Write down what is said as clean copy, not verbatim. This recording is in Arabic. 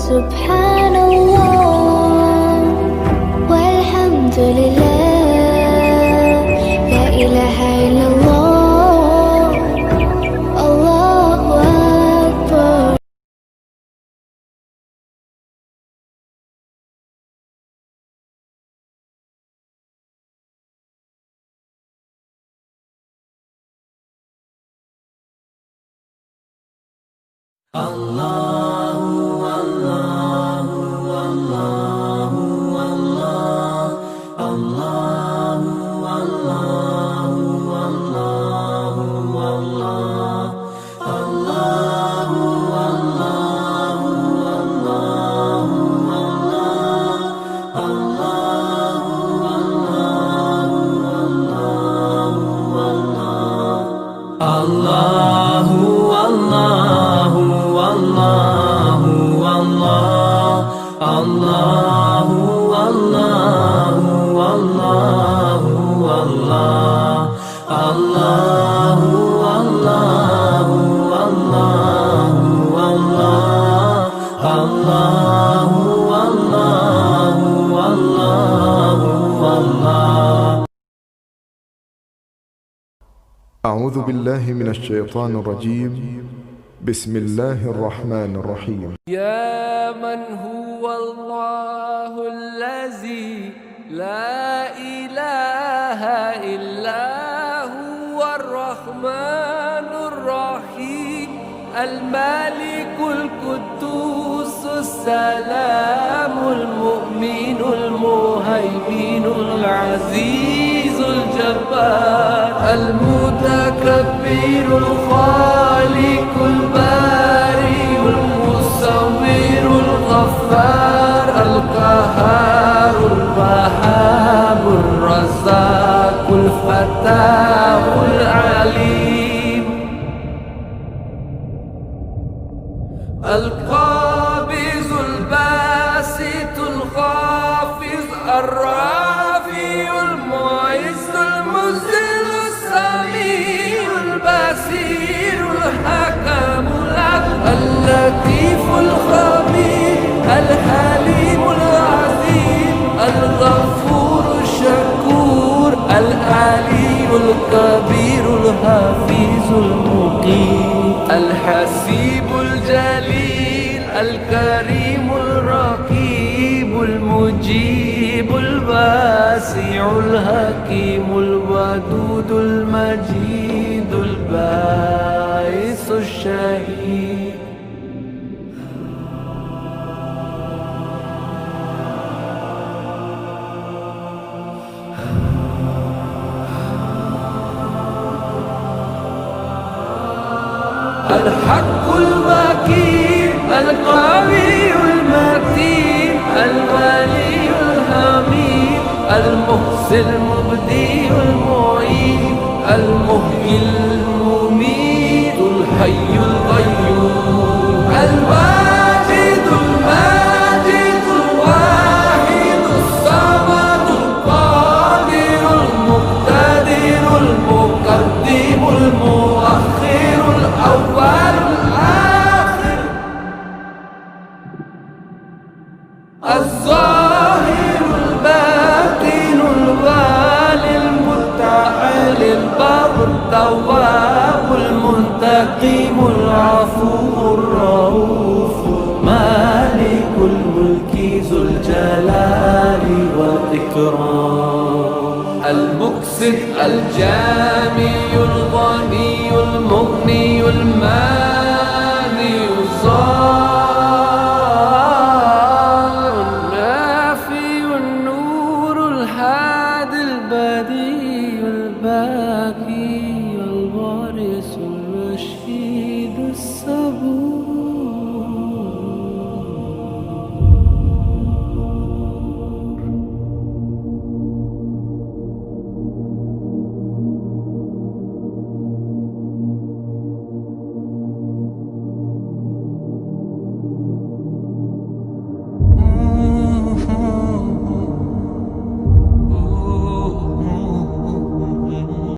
سبحان الله والحمد لله لا إله إلا الله الله أكبر. أعوذ بالله من الشيطان الرجيم. بسم الله الرحمن الرحيم. يا من هو الله الذي لا إله إلا هو الرحمن الرحيم الملك القدوس السلام المؤمن المهيمن العزيز الجبار المتكبر الخالق البارئ المصور الغفار القهار الوهاب الرزاق الفتاح العليم القابض الباسط الخافض الرافع المعز المذل السميع البصير الحكم العدل اللطيف الخبير الحليم العظيم الغفور الشكور العلي الكبير الحفيظ المقيم الحسيب الجليل الكريم الرقيب المجيب الواسع الحكيم الودود المجيد الباعث الشهيد الحق المكين القوي المتين الولي الحميد المحسن المبدي المعيد المحيي المميت الحي القيوم الواجد الماجد الواحد الصمد القادر المقتدر المقدم المؤخر الأول الآخر الظاهر الباطن الوالي المتعال البر التواب المنتقم العفو الرؤوف مالك الملك ذو الجلال والإكرام المقسط الجامع الغني المغني المانع الظاهر النافي النور الهادي البديع البارئ